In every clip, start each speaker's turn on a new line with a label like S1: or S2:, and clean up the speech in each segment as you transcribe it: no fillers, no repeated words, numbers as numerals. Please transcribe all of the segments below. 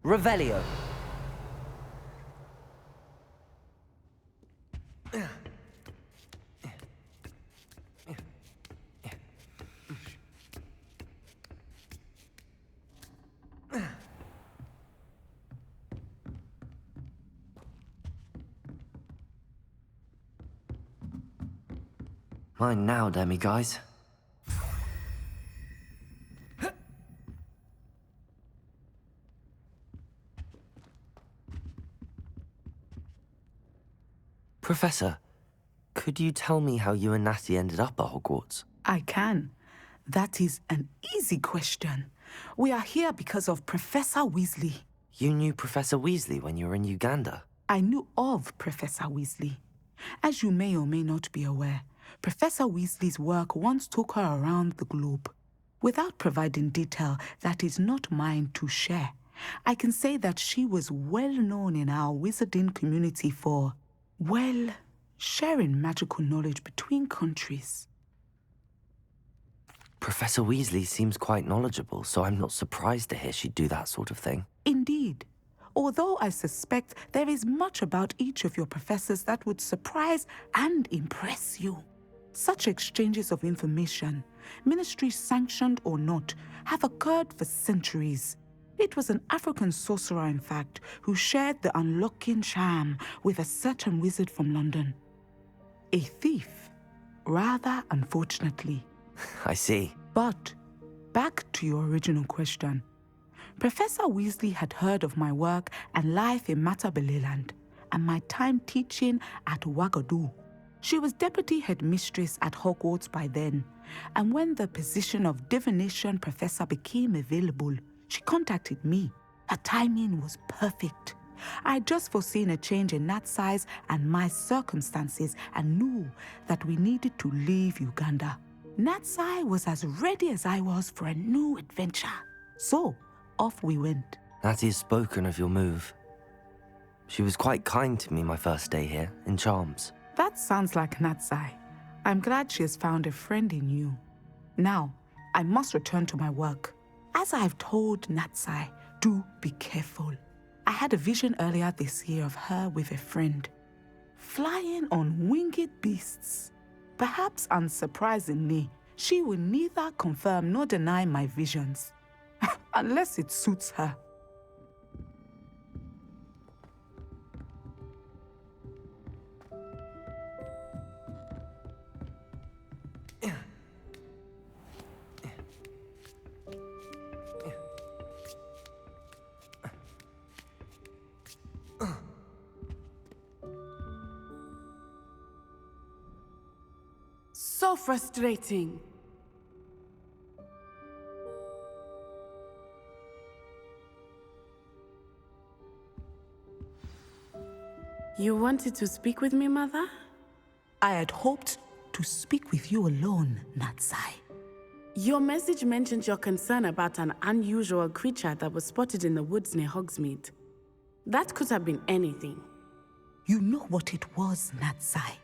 S1: Revelio. Mine now, demi-guys. Professor, could you tell me how you and Natty ended up at Hogwarts?
S2: I can. That is an easy question. We are here because of Professor Weasley.
S1: You knew Professor Weasley when you were in Uganda?
S2: I knew of Professor Weasley. As you may or may not be aware, Professor Weasley's work once took her around the globe. Without providing detail that is not mine to share, I can say that she was well known in our wizarding community for, well, sharing magical knowledge between countries.
S1: Professor Weasley seems quite knowledgeable, so I'm not surprised to hear she'd do that sort of thing.
S2: Indeed. Although I suspect there is much about each of your professors that would surprise and impress you. Such exchanges of information, ministry-sanctioned or not, have occurred for centuries. It was an African sorcerer, in fact, who shared the unlocking charm with a certain wizard from London. A thief, rather unfortunately.
S1: I see.
S2: But, back to your original question. Professor Weasley had heard of my work and life in Matabeleland, and my time teaching at Ouagadougou. She was deputy headmistress at Hogwarts by then, and when the position of divination professor became available, she contacted me. Her timing was perfect. I had just foreseen a change in Nat's size and my circumstances and knew that we needed to leave Uganda. Natsai was as ready as I was for a new adventure. So, off we went.
S1: Natty's spoken of your move. She was quite kind to me my first day here, in Charms.
S2: That sounds like Natsai. I'm glad she has found a friend in you. Now, I must return to my work. As I've told Natsai, do be careful. I had a vision earlier this year of her with a friend, flying on winged beasts. Perhaps unsurprisingly, she will neither confirm nor deny my visions, unless it suits her.
S3: So frustrating. You wanted to speak with me, Mother?
S2: I had hoped to speak with you alone, Natsai.
S3: Your message mentioned your concern about an unusual creature that was spotted in the woods near Hogsmeade. That could have been anything.
S2: You know what it was, Natsai.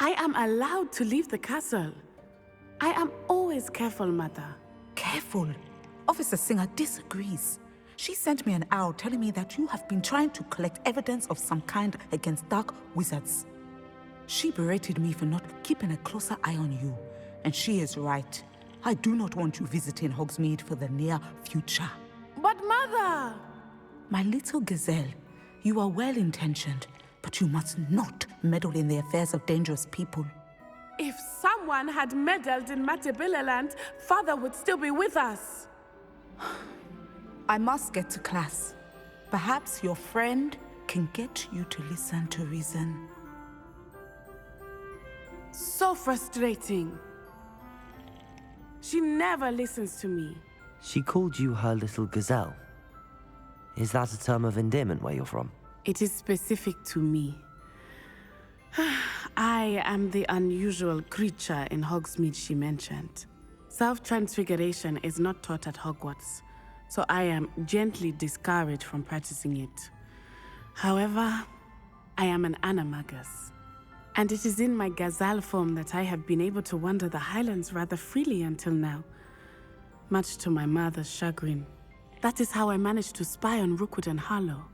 S3: I am allowed to leave the castle. I am always careful, Mother.
S2: Careful? Officer Singer disagrees. She sent me an owl telling me that you have been trying to collect evidence of some kind against dark wizards. She berated me for not keeping a closer eye on you, and she is right. I do not want you visiting Hogsmeade for the near future.
S3: But Mother!
S2: My little gazelle, you are well-intentioned, but you must not meddle in the affairs of dangerous people.
S3: If someone had meddled in Matabeleland, Father would still be with us.
S2: I must get to class. Perhaps your friend can get you to listen to reason.
S3: So frustrating. She never listens to me.
S1: She called you her little gazelle. Is that a term of endearment where you're from?
S3: It is specific to me. I am the unusual creature in Hogsmeade she mentioned. Self-transfiguration is not taught at Hogwarts, so I am gently discouraged from practicing it. However, I am an animagus, and it is in my gazelle form that I have been able to wander the Highlands rather freely until now, much to my mother's chagrin. That is how I managed to spy on Rookwood and Harlow.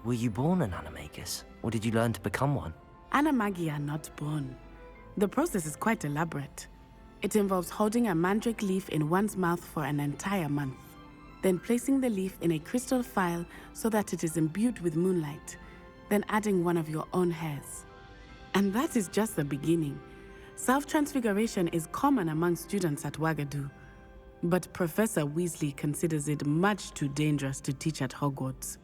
S1: Were you born an animagus, or did you learn to become one?
S3: Animagi are not born. The process is quite elaborate. It involves holding a mandrake leaf in one's mouth for an entire month, then placing the leaf in a crystal phial so that it is imbued with moonlight, then adding one of your own hairs. And that is just the beginning. Self-transfiguration is common among students at Wagadu, but Professor Weasley considers it much too dangerous to teach at Hogwarts.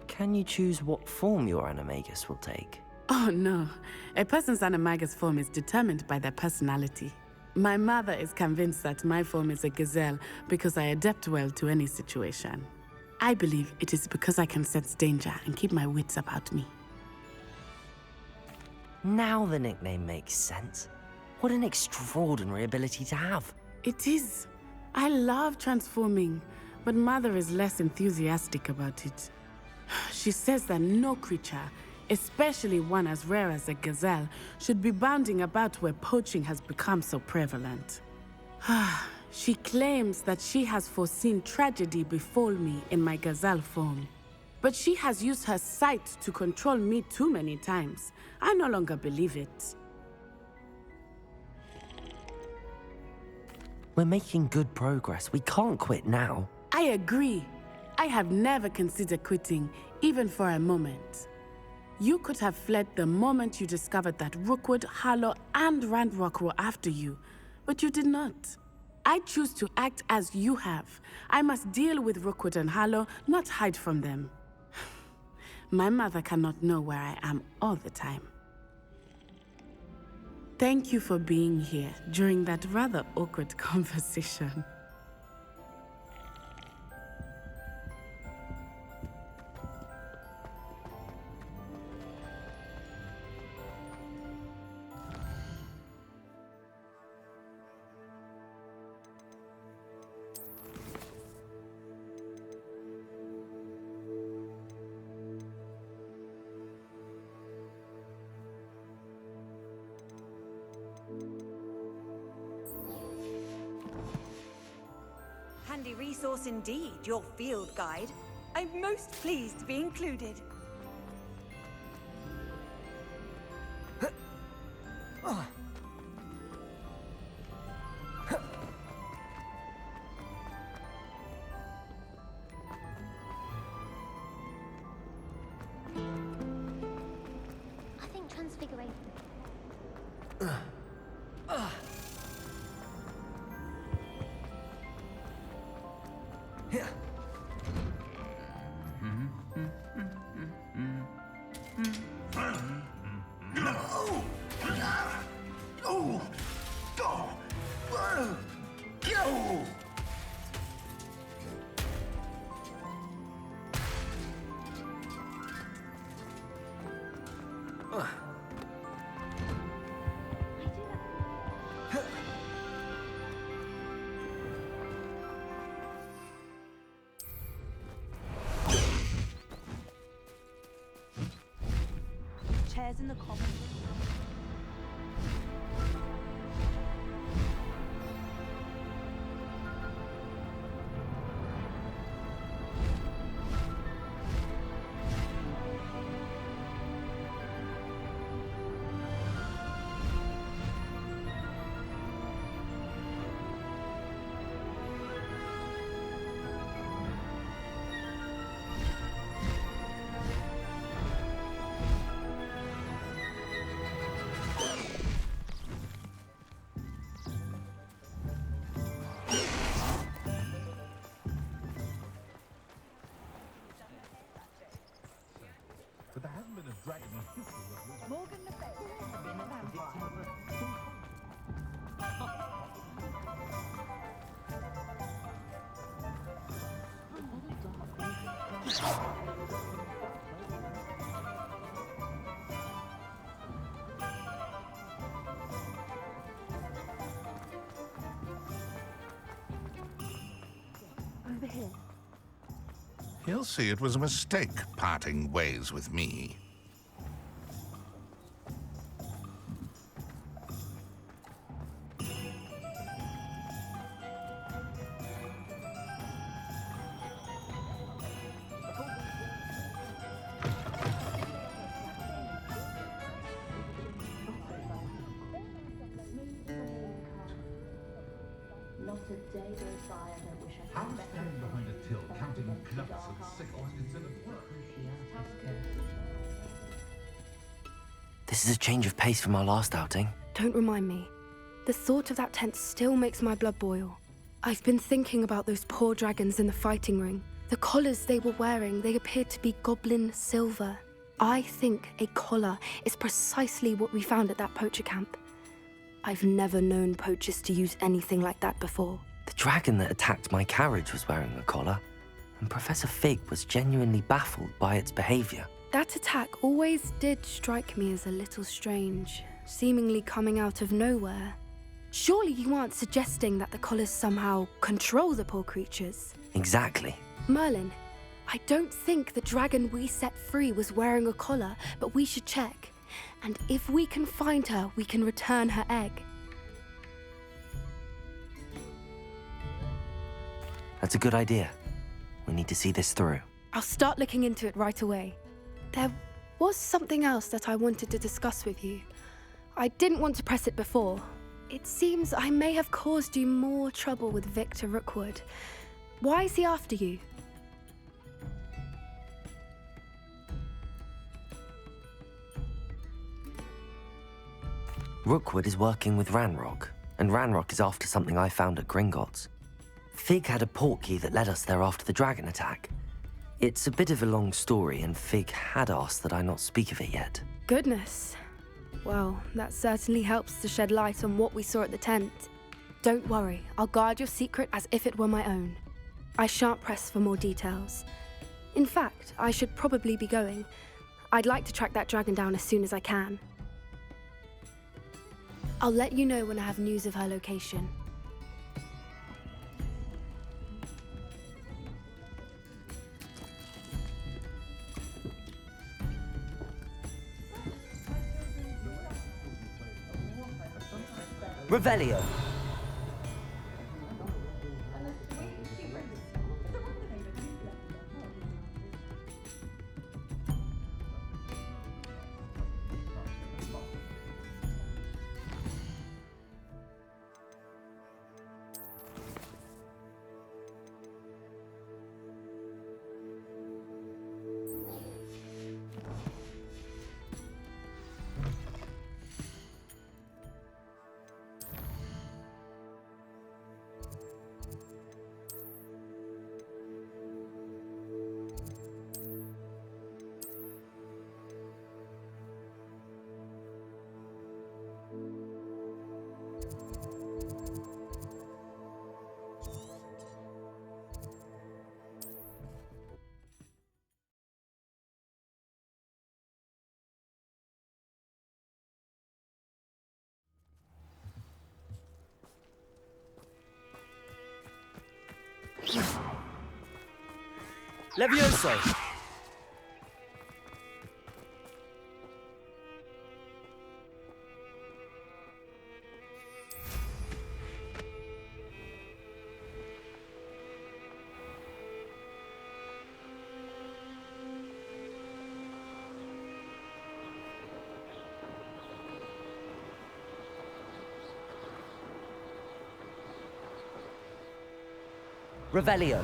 S1: Can you choose what form your animagus will take?
S3: Oh no, a person's animagus form is determined by their personality. My mother is convinced that my form is a gazelle because I adapt well to any situation. I believe it is because I can sense danger and keep my wits about me.
S1: Now the nickname makes sense. What an extraordinary ability to have.
S3: It is. I love transforming, but Mother is less enthusiastic about it. She says that no creature, especially one as rare as a gazelle, should be bounding about where poaching has become so prevalent. She claims that she has foreseen tragedy befall me in my gazelle form. But she has used her sight to control me too many times. I no longer believe it.
S1: We're making good progress. We can't quit now.
S3: I agree. I have never considered quitting, even for a moment. You could have fled the moment you discovered that Rookwood, Harlow, and Ranrock were after you, but you did not. I choose to act as you have. I must deal with Rookwood and Harlow, not hide from them. My mother cannot know where I am all the time. Thank you for being here during that rather awkward conversation.
S4: Handy resource indeed, your field guide. I'm most pleased to be included.
S5: I think transfiguration.
S4: Chairs in the common.
S5: Over here.
S6: He'll see it was a mistake parting ways with me.
S5: Not a day goes by I don't wish I
S7: How
S5: could
S7: standing behind a till, counting nuts and sickles instead of work?
S1: This is a change of pace from our last outing.
S8: Don't remind me. The thought of that tent still makes my blood boil. I've been thinking about those poor dragons in the fighting ring. The collars they were wearing, they appeared to be goblin silver. I think a collar is precisely what we found at that poacher camp. I've never known poachers to use anything like that before.
S1: The dragon that attacked my carriage was wearing a collar, and Professor Fig was genuinely baffled by its behavior.
S8: That attack always did strike me as a little strange, seemingly coming out of nowhere. Surely you aren't suggesting that the collars somehow control the poor creatures?
S1: Exactly.
S8: Merlin, I don't think the dragon we set free was wearing a collar, but we should check. And if we can find her, we can return her egg.
S1: That's a good idea. We need to see this through.
S8: I'll start looking into it right away. There was something else that I wanted to discuss with you. I didn't want to press it before. It seems I may have caused you more trouble with Victor Rookwood. Why is he after you?
S1: Rookwood is working with Ranrock, and Ranrock is after something I found at Gringotts. Fig had a portkey that led us there after the dragon attack. It's a bit of a long story, and Fig had asked that I not speak of it yet.
S8: Goodness. Well, that certainly helps to shed light on what we saw at the tent. Don't worry, I'll guard your secret as if it were my own. I shan't press for more details. In fact, I should probably be going. I'd like to track that dragon down as soon as I can. I'll let you know when I have news of her location.
S1: Revelio. Levioso! Revelio.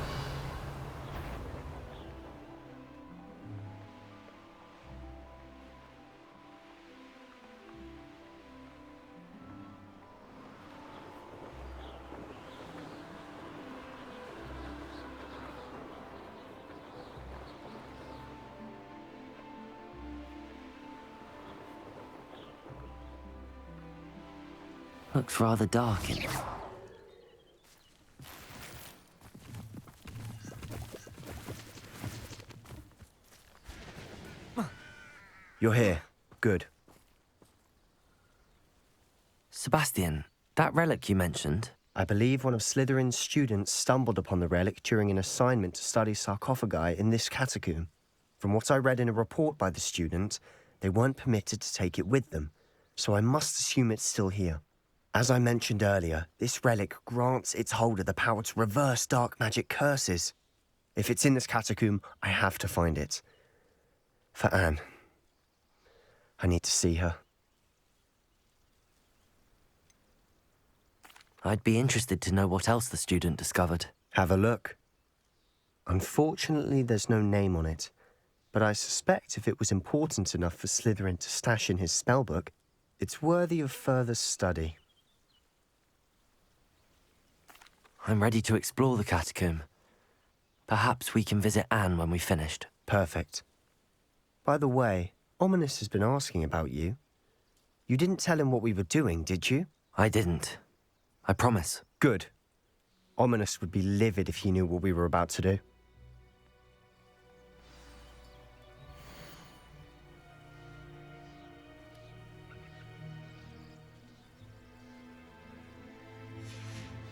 S1: Looks rather dark in here.
S9: You're here. Good.
S1: Sebastian, that relic you mentioned,
S9: I believe one of Slytherin's students stumbled upon the relic during an assignment to study sarcophagi in this catacomb. From what I read in a report by the student, they weren't permitted to take it with them, so I must assume it's still here. As I mentioned earlier, this relic grants its holder the power to reverse dark magic curses. If it's in this catacomb, I have to find it. For Anne. I need to see her.
S1: I'd be interested to know what else the student discovered.
S9: Have a look. Unfortunately, there's no name on it, but I suspect if it was important enough for Slytherin to stash in his spellbook, it's worthy of further study.
S1: I'm ready to explore the catacomb. Perhaps we can visit Anne when we've finished.
S9: Perfect. By the way, Ominous has been asking about you. You didn't tell him what we were doing, did you?
S1: I didn't. I promise.
S9: Good. Ominous would be livid if he knew what we were about to do.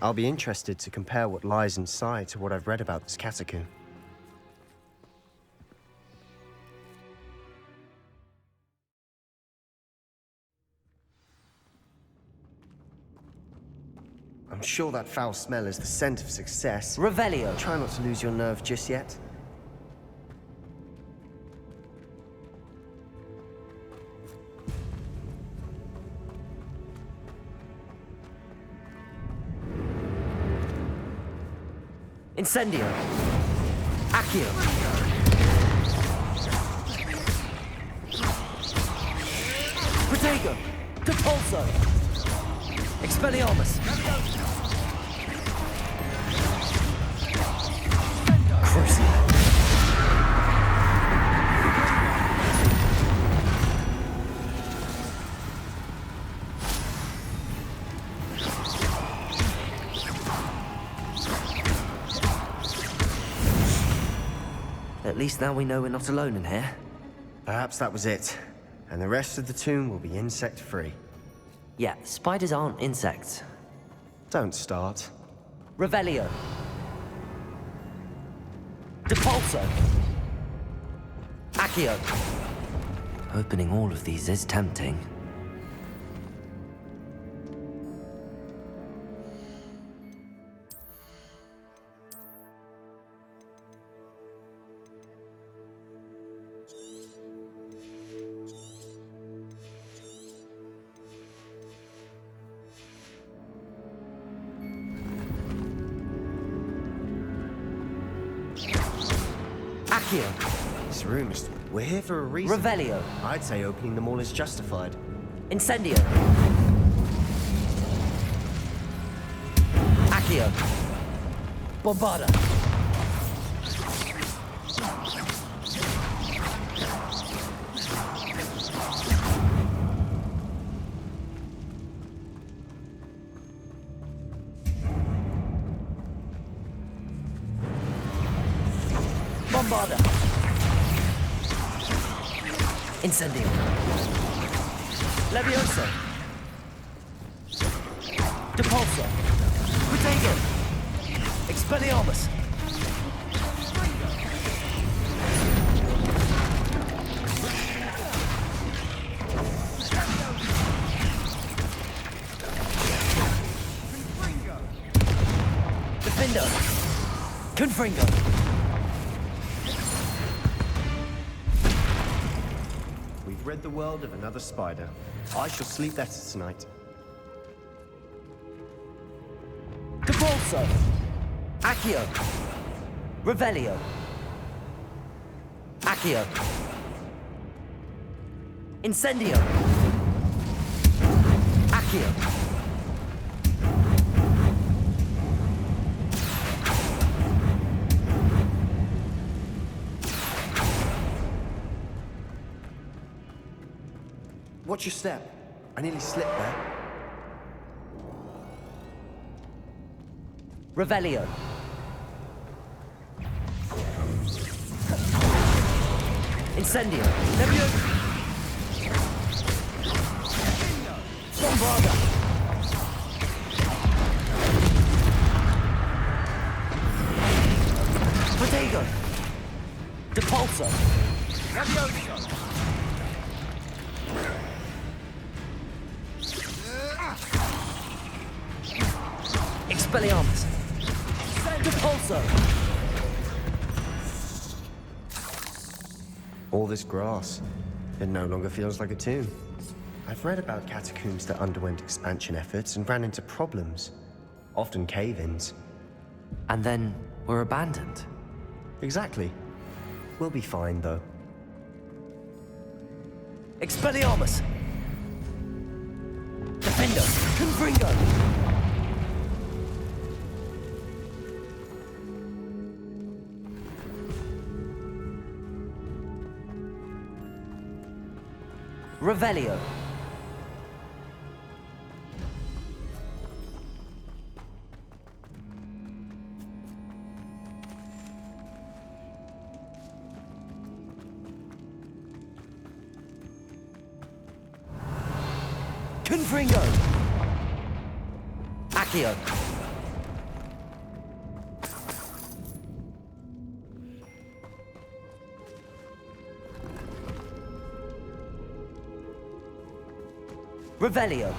S9: I'll be interested to compare what lies inside to what I've read about this catacomb. I'm sure that foul smell is the scent of success.
S1: Revelio!
S9: Try not to lose your nerve just yet.
S1: Incendio! Accio! Protego! Depulso! Expelliarmus! Crucible! At least now we know we're not alone in here.
S9: Perhaps that was it. And the rest of the tomb will be insect-free.
S1: Yeah, spiders aren't insects.
S9: Don't start.
S1: Revelio. Depulso. Accio. Opening all of these is tempting.
S9: This room is... We're here for a reason.
S1: Revelio.
S9: I'd say opening them all is justified.
S1: Incendio. Accio. Bombarda. Bombarda. Incendio. Levioso. Depulso. Protego. Expelliarmus. Defendo. Confringo.
S9: We've rid the world of another spider. I shall sleep better tonight.
S1: Depulso. Accio. Revelio. Accio. Incendio. Accio.
S9: Watch your step. I nearly slipped there.
S1: Revelio. Incendio. Leviosa. Bombarda. Protego. Depulso. Leviosa. Expelliarmus. Depulso.
S9: All this grass, it no longer feels like a tomb. I've read about catacombs that underwent expansion efforts and ran into problems, often cave-ins.
S1: And then were abandoned.
S9: Exactly. We'll be fine, though.
S1: Expelliarmus. Defendo. Confringo. Revelio. Confringo. Accio. Revelio.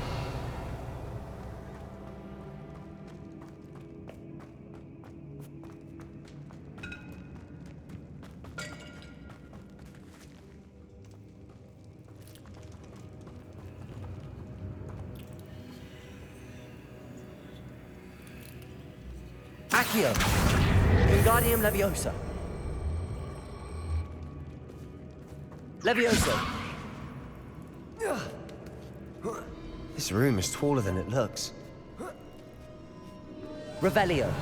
S1: Accio. Wingardium Leviosa. Leviosa.
S9: This room is taller than it looks.
S1: Revelio.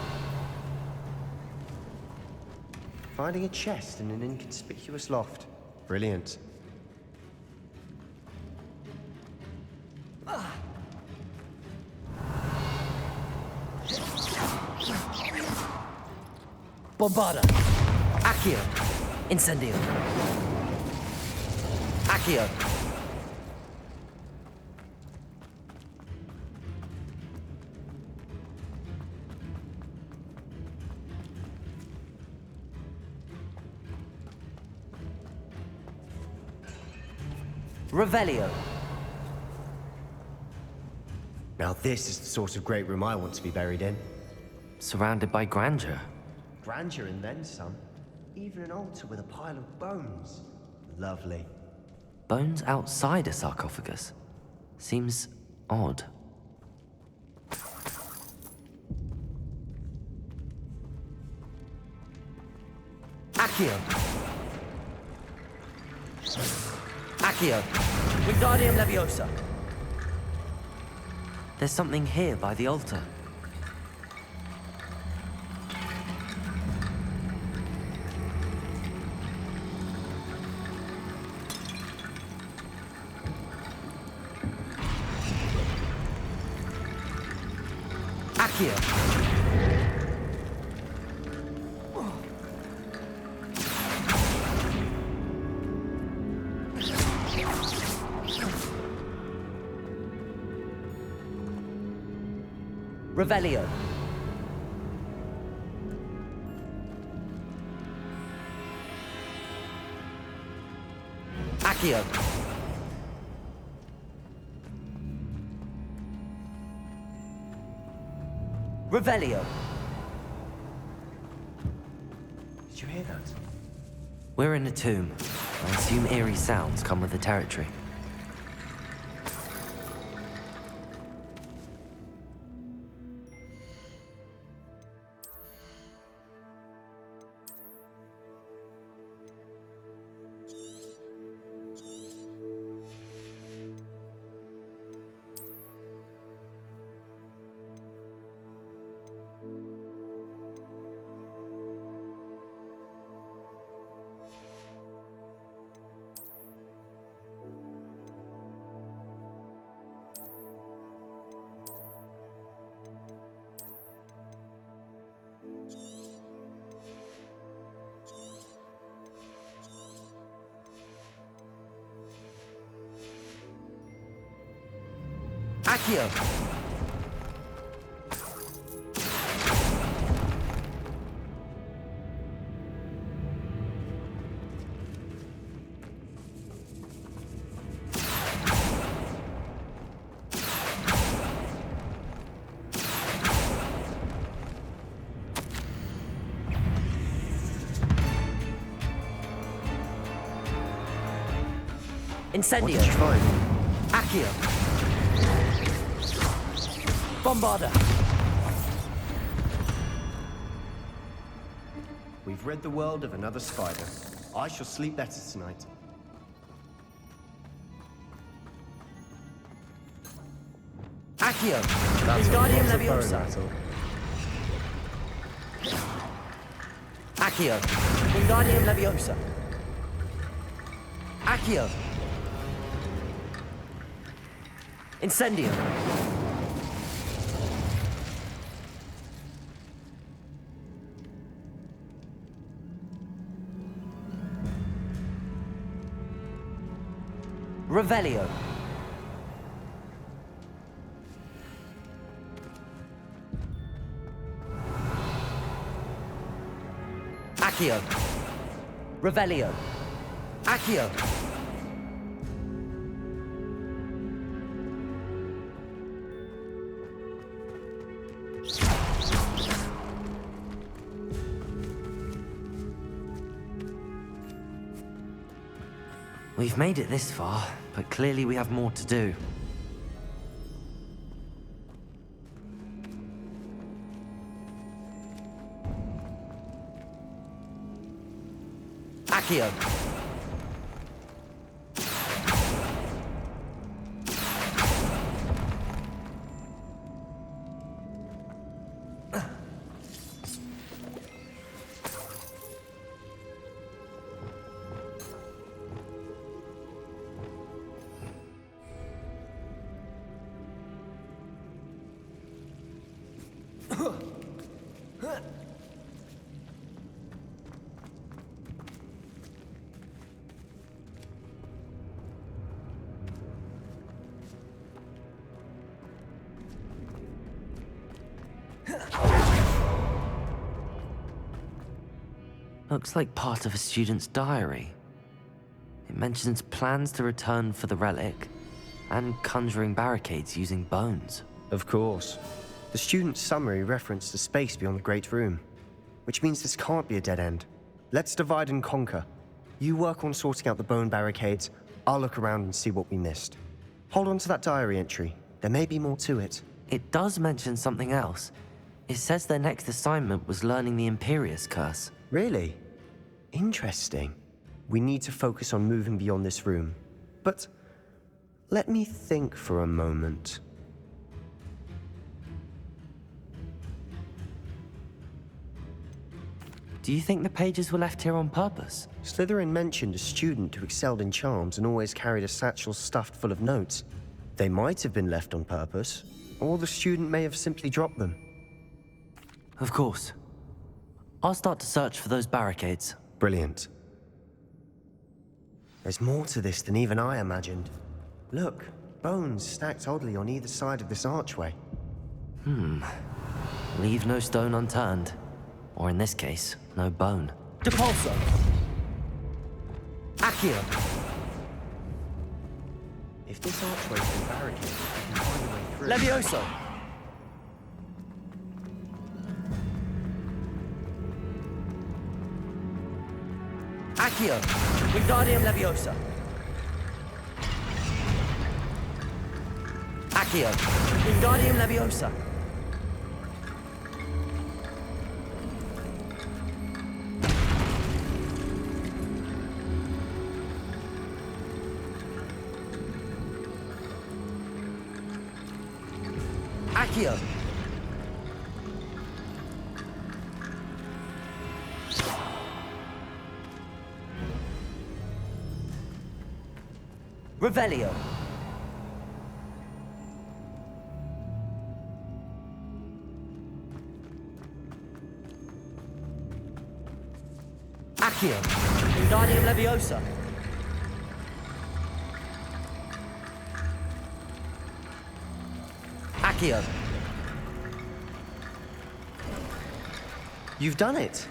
S9: Finding a chest in an inconspicuous loft. Brilliant.
S1: Bombarda. Accio. Incendio. Accio. Revelio.
S9: Now this is the sort of great room I want to be buried in.
S1: Surrounded by grandeur.
S9: Grandeur and then some. Even an altar with a pile of bones. Lovely.
S1: Bones outside a sarcophagus. Seems odd. Accio. Accio. Wingardium Leviosa. There's something here by the altar. Accio. Revelio. Accio. Revelio.
S9: Did you hear that?
S1: We're in a tomb. I assume eerie sounds come with the territory. Accio! Incendio!
S9: What did you find?
S1: Accio! Bombarda!
S9: We've rid the world of another spider. I shall sleep better tonight.
S1: Accio!
S9: That's
S1: Wingardium
S9: lots of bone
S1: Leviosa!
S9: rattle.
S1: Accio! Wingardium Leviosa! Accio! Incendio! Revelio! Accio! Revelio! Accio! We've made it this far, but clearly we have more to do. Accio! Looks like part of a student's diary. It mentions plans to return for the relic and conjuring barricades using bones.
S9: Of course. The student's summary referenced the space beyond the Great Room, which means this can't be a dead end. Let's divide and conquer. You work on sorting out the bone barricades, I'll look around and see what we missed. Hold on to that diary entry. There may be more to it.
S1: It does mention something else. It says their next assignment was learning the Imperious Curse.
S9: Really? Interesting. We need to focus on moving beyond this room. But let me think for a moment.
S1: Do you think the pages were left here on purpose?
S9: Slytherin mentioned a student who excelled in charms and always carried a satchel stuffed full of notes. They might have been left on purpose, or the student may have simply dropped them.
S1: Of course. I'll start to search for those barricades.
S9: Brilliant. There's more to this than even I imagined. Look, bones stacked oddly on either side of this archway.
S1: Leave no stone unturned. Or in this case, no bone. Depulso! Accio!
S9: If this archway's been barricaded, we can find a way through.
S1: Levioso! Accio! Wingardium Leviosa! Accio! Wingardium Leviosa! Accio! Revelio! Accio! Wingardium Leviosa! Accio.
S9: You've done it.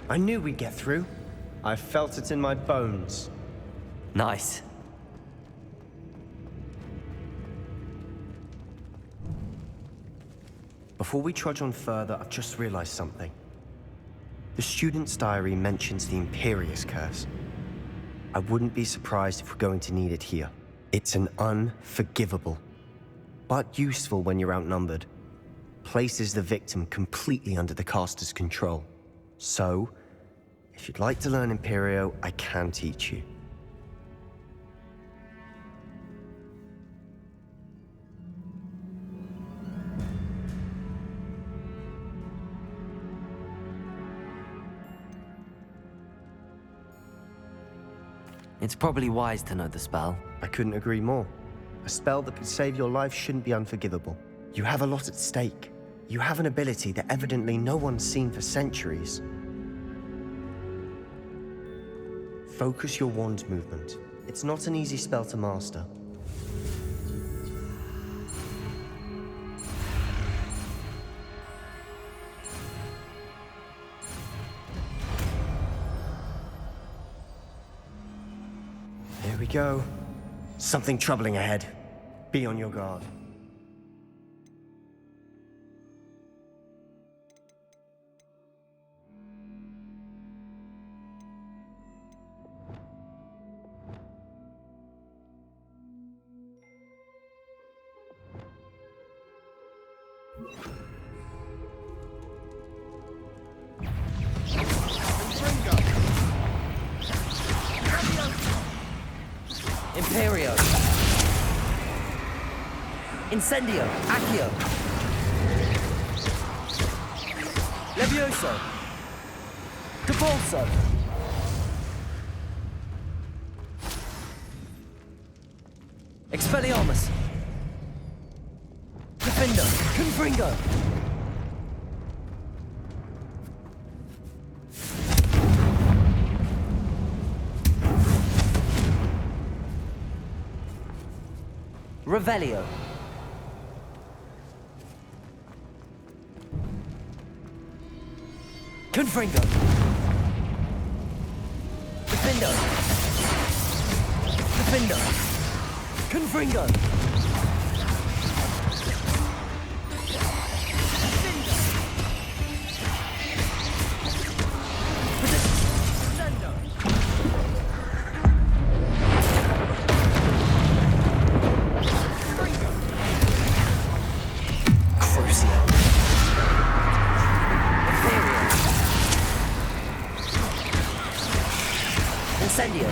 S9: I knew we'd get through. I felt it in my bones.
S1: Nice.
S9: Before we trudge on further, I've just realized something. The student's diary mentions the Imperious Curse. I wouldn't be surprised if we're going to need it here. It's an unforgivable, but useful when you're outnumbered. Places the victim completely under the caster's control. So, if you'd like to learn Imperio, I can teach you.
S1: It's probably wise to know the spell.
S9: I couldn't agree more. A spell that could save your life shouldn't be unforgivable. You have a lot at stake. You have an ability that evidently no one's seen for centuries. Focus your wand movement. It's not an easy spell to master. Here we go. Something troubling ahead. Be on your guard.
S1: Imperio. Incendio. Accio. Levioso. Depulso. Expelliarmus. Defender. Confringo. Revelio. Confringo. Defendo. Defendo. Confringo. Incendio.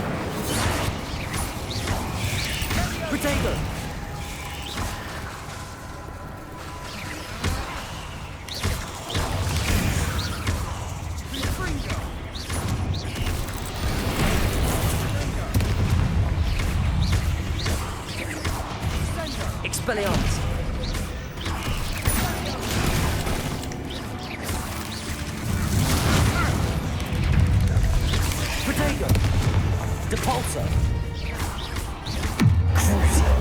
S1: Protego. Expelliarmus. Protego. Depulso. Crucio.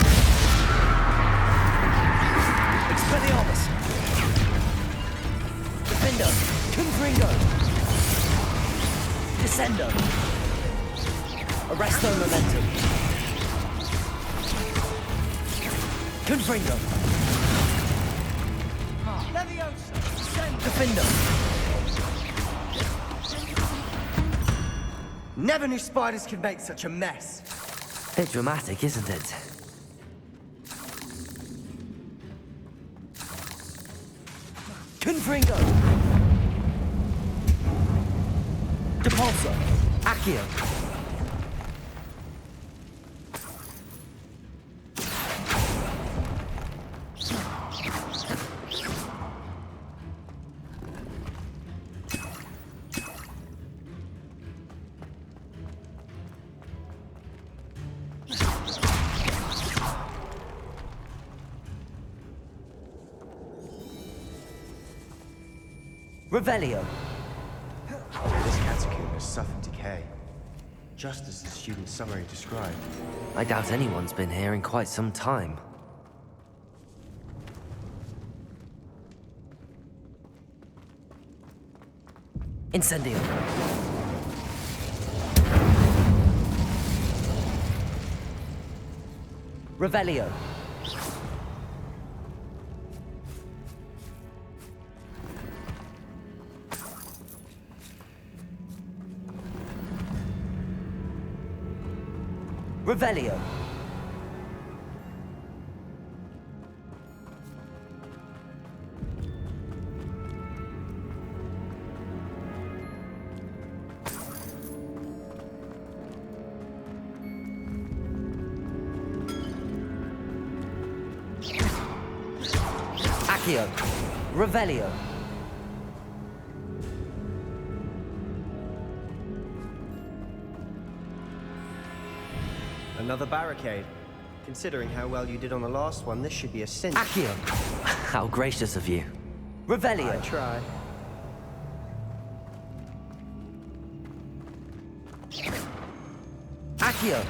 S1: Expelliarmus. Defendo. Confringo. Descendo. Arresto Momentum. Confringo. Levioso. Defendo.
S9: Never knew spiders could make such a mess.
S1: Bit dramatic, isn't it? Confringo. Depulso. Accio. Revelio.
S9: This catacomb has suffered decay, just as the student's summary described.
S1: I doubt anyone's been here in quite some time. Incendio. Revelio. Revelio. Accio. Revelio.
S9: Another barricade. Considering how well you did on the last one, this should be a cinch.
S1: Accio. How gracious of you. Revelio.
S9: I try.
S1: Accio.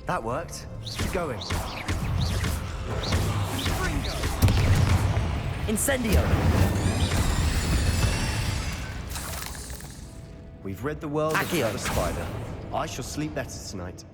S9: That worked. Keep going.
S1: Incendio.
S9: We've rid the world of
S1: Accio.
S9: the spider. I shall sleep better tonight.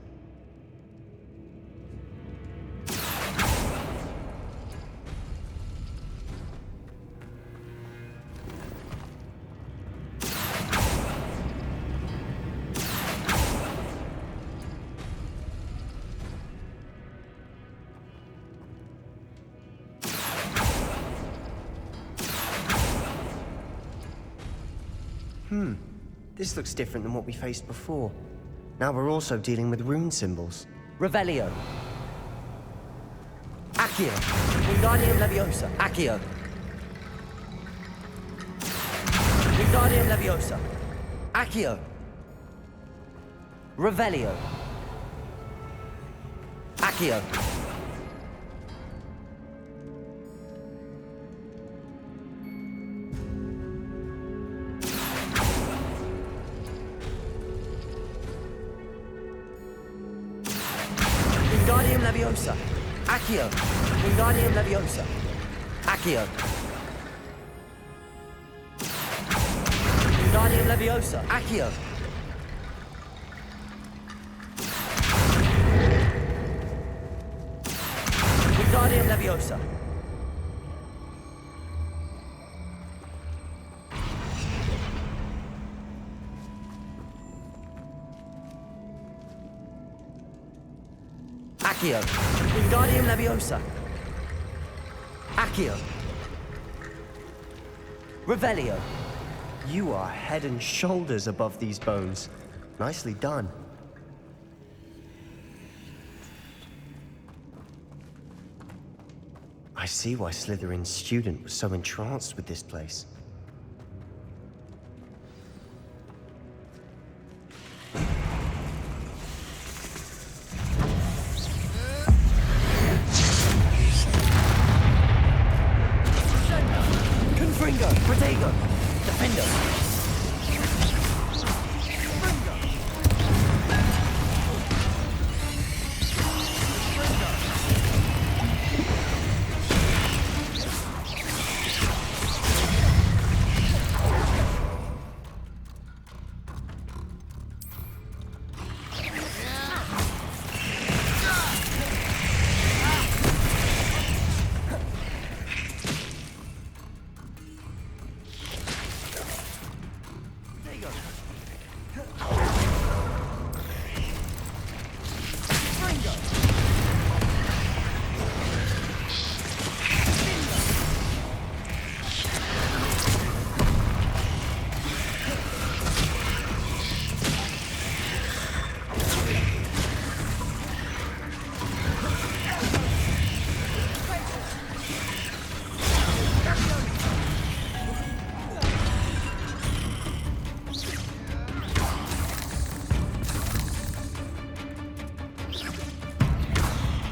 S9: This looks different than what we faced before. Now we're also dealing with rune symbols.
S1: Revelio. Accio. Wingardium Leviosa. Accio. Wingardium Leviosa. Accio. Revelio. Accio. Wingardium Leviosa. Accio. Wingardium Leviosa. Accio. Wingardium Leviosa. Accio. Wingardium Leviosa. Accio. Wingardium Leviosa. Accio. Revelio.
S9: You are head and shoulders above these bones. Nicely done. I see why Slytherin's student was so entranced with this place.
S1: Confringo. Protego. Defendo.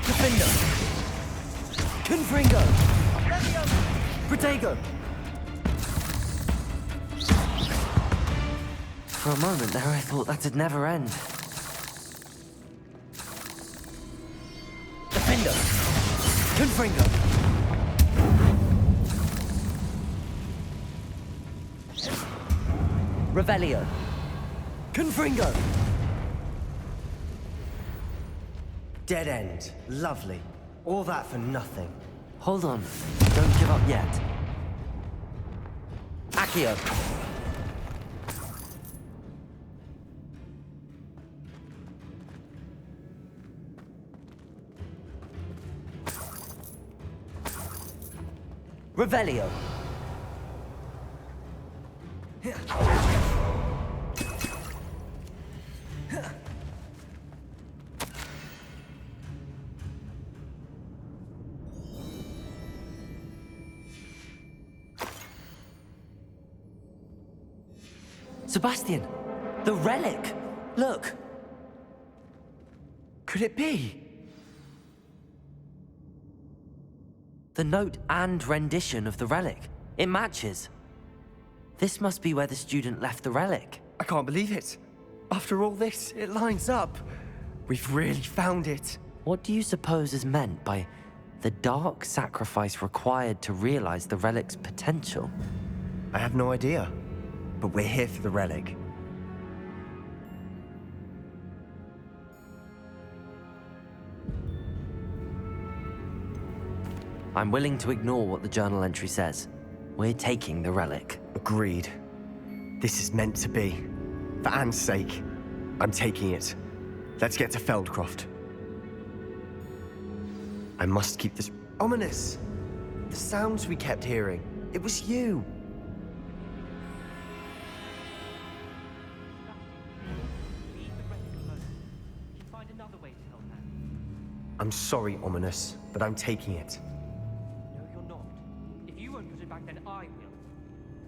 S1: Defendo. Confringo. Protego. For a moment there, I thought that'd never end. Confringo! Revelio! Confringo!
S9: Dead end. Lovely. All that for nothing.
S1: Hold on. Don't give up yet. Accio! Revelio! Sebastian! The relic! Look!
S9: Could it be?
S1: The note and rendition of the relic. It matches. This must be where the student left the relic.
S9: I can't believe it. After all this, it lines up. We've really found it.
S1: What do you suppose is meant by the dark sacrifice required to realize the relic's potential?
S9: I have no idea. But we're here for the relic.
S1: I'm willing to ignore what the journal entry says. We're taking the relic.
S9: Agreed. This is meant to be. For Anne's sake, I'm taking it. Let's get to Feldcroft. I must keep this ominous. The sounds we kept hearing. It was you. I'm sorry, Ominous, but I'm taking it.
S10: No, you're not. If you won't put it back, then I will.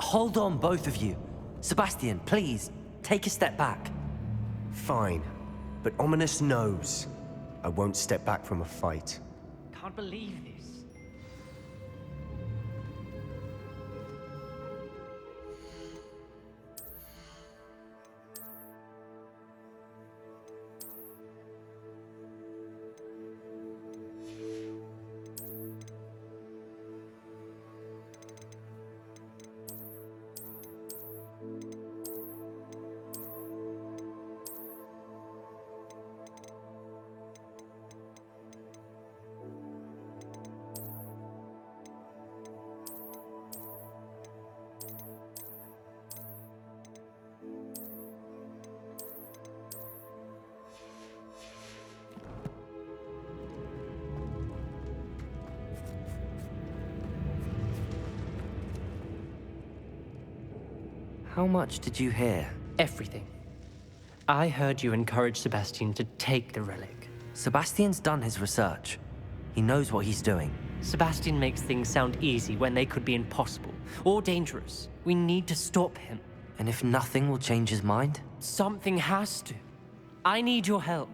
S1: Hold on, both of you. Sebastian, please, take a step back.
S9: Fine, but Ominous knows. I won't step back from a fight.
S10: Can't believe this.
S1: How much did you hear?
S10: Everything. I heard you encourage Sebastian to take the relic.
S1: Sebastian's done his research. He knows what he's doing.
S10: Sebastian makes things sound easy when they could be impossible or dangerous. We need to stop him.
S1: And if nothing will change his mind?
S10: Something has to. I need your help.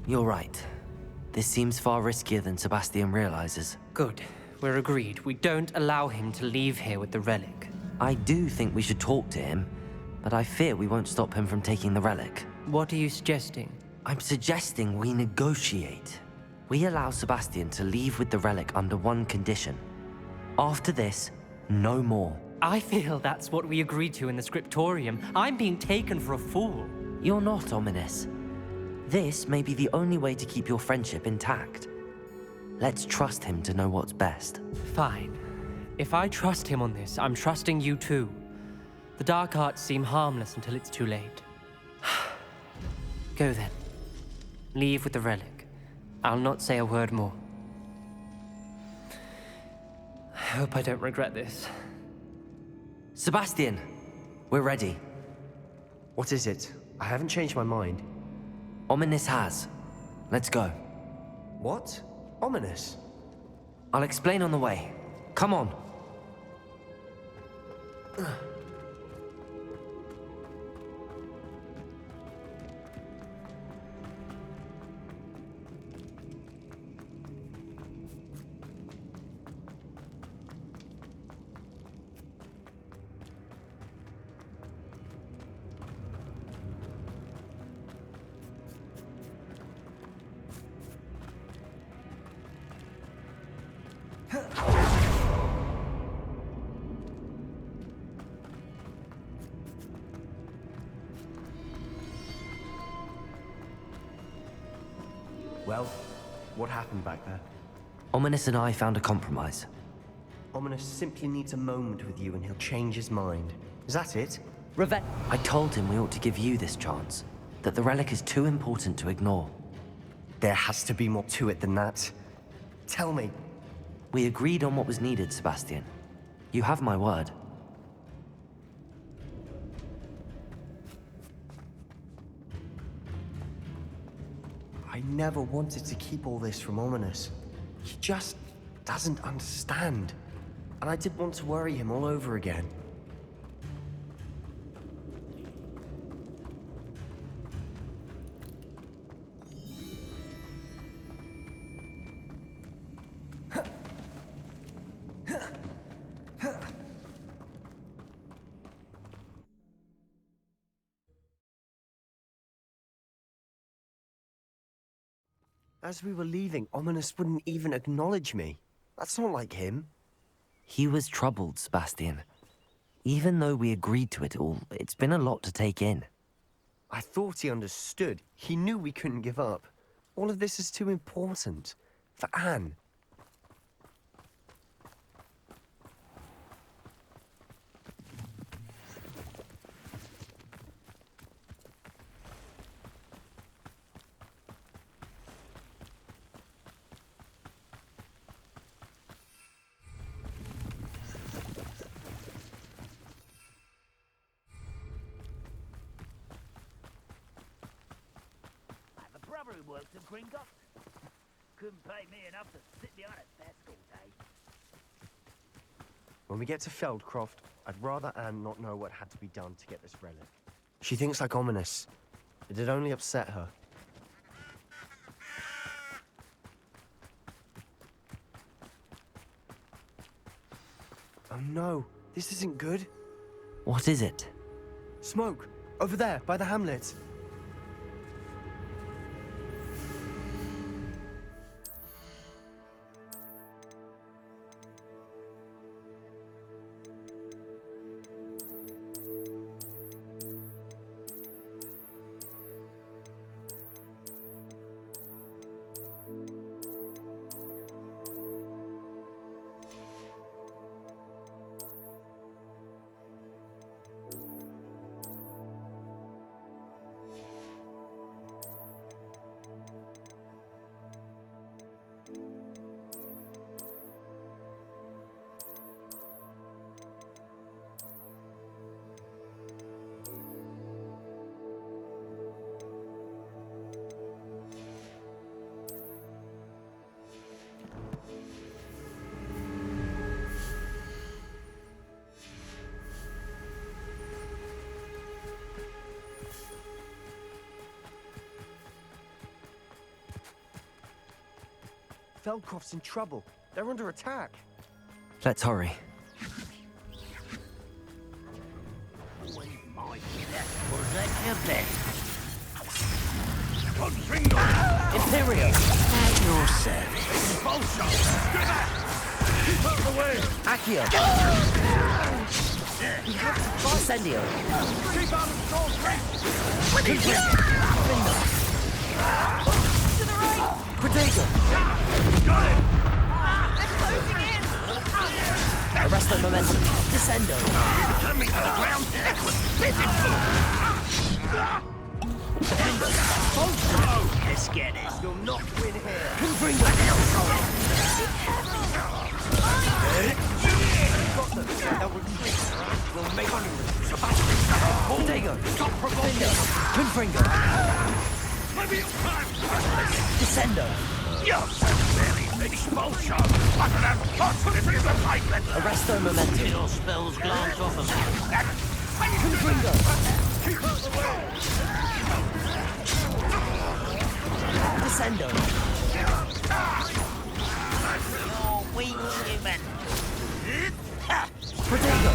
S1: You're right. This seems far riskier than Sebastian realizes.
S10: Good. We're agreed. We don't allow him to leave here with the relic.
S1: I do think we should talk to him, but I fear we won't stop him from taking the relic.
S10: What are you suggesting?
S1: I'm suggesting we negotiate. We allow Sebastian to leave with the relic under one condition. After this, no more.
S10: I feel that's what we agreed to in the scriptorium. I'm being taken for a fool.
S1: You're not, Ominous. This may be the only way to keep your friendship intact. Let's trust him to know what's best.
S10: Fine. If I trust him on this, I'm trusting you too. The dark arts seem harmless until it's too late. Go then. Leave with the relic. I'll not say a word more. I hope I don't regret this.
S1: Sebastian, we're ready.
S9: What is it? I haven't changed my mind.
S1: Ominous has. Let's go.
S9: What? Ominous?
S1: I'll explain on the way. Come on.
S9: Well, what happened back there?
S1: Ominous and I found a compromise.
S9: Ominous simply needs a moment with you and he'll change his mind. Is that it?
S1: I told him we ought to give you this chance, that the relic is too important to ignore.
S9: There has to be more to it than that. Tell me.
S1: We agreed on what was needed, Sebastian. You have my word.
S9: I never wanted to keep all this from Ominous. He just doesn't understand. And I didn't want to worry him all over again. As we were leaving, Ominous wouldn't even acknowledge me. That's not like him.
S1: He was troubled, Sebastian. Even though we agreed to it all, it's been a lot to take in.
S9: I thought he understood. He knew we couldn't give up. All of this is too important. For Anne.
S11: Who worked at Gringotts. Couldn't pay me enough to sit behind a desk all day.
S9: When we get to Feldcroft, I'd rather Anne not know what had to be done to get this relic. She thinks like Ominous. It'd only upset her. Oh no, this isn't good.
S1: What is it?
S9: Smoke! Over there, by the hamlet. Feldcroft's in trouble. They're under attack.
S1: Let's hurry.
S11: Imperial! At your service. Keep out of the way!
S1: Accio! Incendio!
S11: Keep out of Storm's reach!
S4: To the right!
S1: Protego!
S11: Got it!
S4: They're closing in!
S1: Arrest the momentum. Descendo!
S11: Turn me to the ground! That was pitiful! Let's get it!
S9: You'll not win here.
S1: Confringo!
S9: Got them. They'll retreat. We'll make on them.
S1: Protego!
S11: Stop provoking!
S1: Confringo!
S11: Maybe it's time!
S1: Descendo!
S11: You're so very expulsion! I can have confidence in the pipeline!
S1: Arrest the momentum.
S11: Your spells glance off of me.
S1: Confringo!
S11: Keep out of the way!
S1: Descendo!
S11: You're weak, human!
S1: Protego!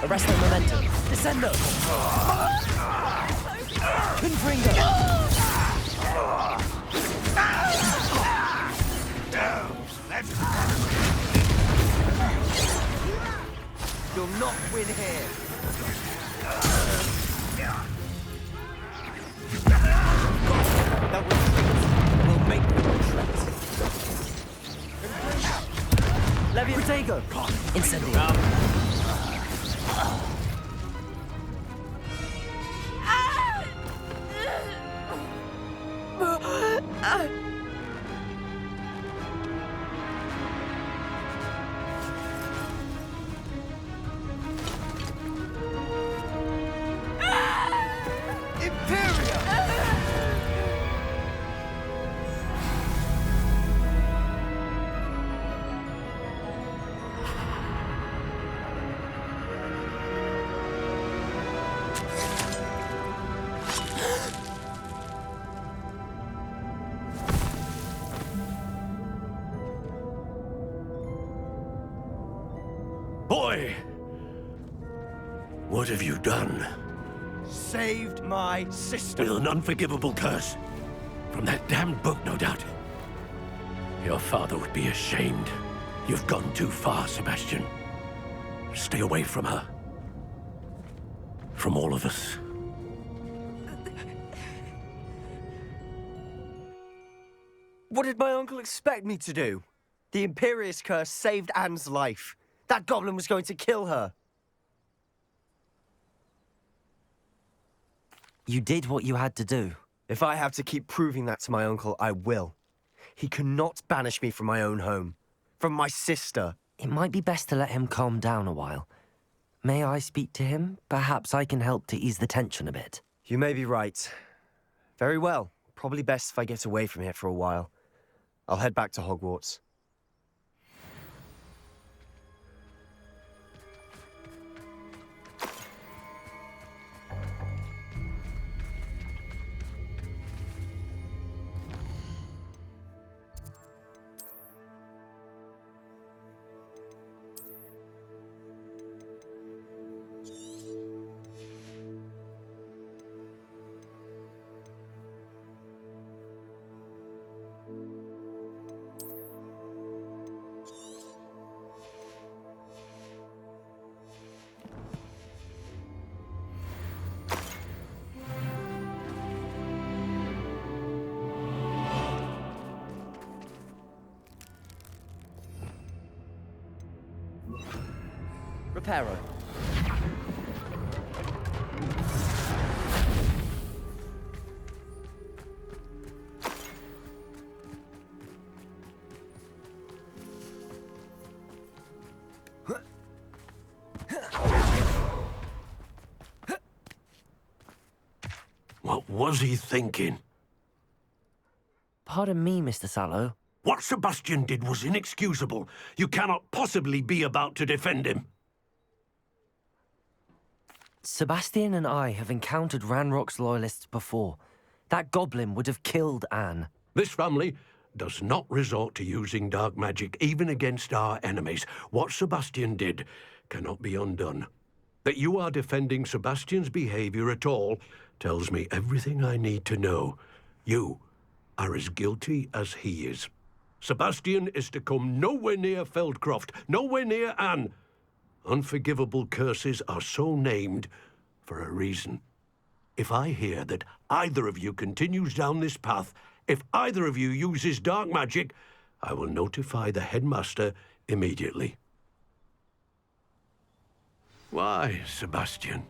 S1: Arrest the momentum. Descendo! Confringo!
S9: You'll not win here. That was
S1: Fuego! Incendio!
S12: Boy! What have you done?
S9: Saved my sister.
S12: With an unforgivable curse. From that damned book, no doubt. Your father would be ashamed. You've gone too far, Sebastian. Stay away from her. From all of us.
S9: What did my uncle expect me to do? The Imperious curse saved Anne's life. That goblin was going to kill her.
S1: You did what you had to do.
S9: If I have to keep proving that to my uncle, I will. He cannot banish me from my own home. From my sister.
S1: It might be best to let him calm down a while. May I speak to him? Perhaps I can help to ease the tension a bit.
S9: You may be right. Very well. Probably best if I get away from here for a while. I'll head back to Hogwarts. Reparo.
S12: What was he thinking?
S1: Pardon me, Mr. Sallow.
S12: What Sebastian did was inexcusable. You cannot possibly be about to defend him.
S1: Sebastian and I have encountered Ranrock's loyalists before. That goblin would have killed Anne.
S12: This family does not resort to using dark magic, even against our enemies. What Sebastian did cannot be undone. That you are defending Sebastian's behavior at all tells me everything I need to know. You are as guilty as he is. Sebastian is to come nowhere near Feldcroft, nowhere near Anne. Unforgivable curses are so named for a reason. If I hear that either of you continues down this path, if either of you uses dark magic, I will notify the headmaster immediately. Why, Sebastian?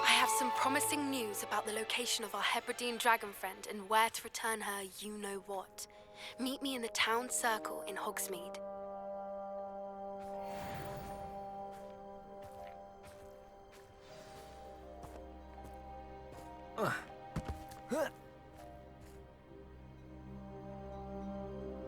S8: I have some promising news about the location of our Hebridean dragon friend and where to return her you-know-what. Meet me in the town circle in Hogsmeade.